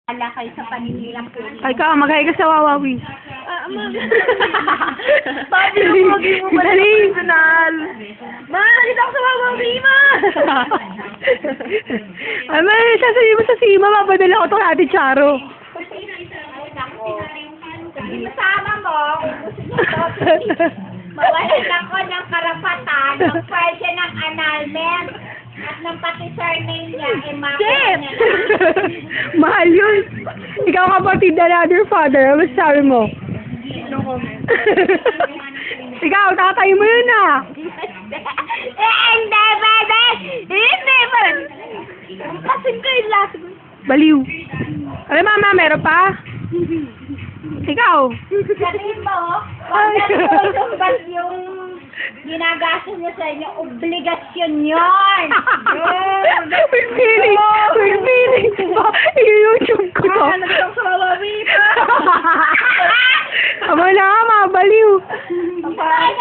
Ala kayo sa paninilang po. Ay ka, maghay ka sa Wawawi. Sabi mo, maging mo ba Dali. personal? Ma, dito ako sa Wawawi, ma! Ay, may sasabihin mo sa Sima, mapadala ko itong Ate Charo. Masama mo, mawalan ako ng karapatan ng pwede ng annulment at ng pati surname niya, Shit! Mahal yun. Ikaw kapatid na another father. Ano sabi mo? No comment. Ikaw, tatay mo yun ah. Hindi, bebe! Hindi, bebe! Kasing ko yung last. Baliw. Alam mama, meron pa? Ikaw. Sabihin mo, wag na tumbat yung ginagastos niya sa inyo, obligasyon yun! We're feeling. I-YouTube ko to. Ano ba sa Wawawi? Aba na, mabaliw. Ay,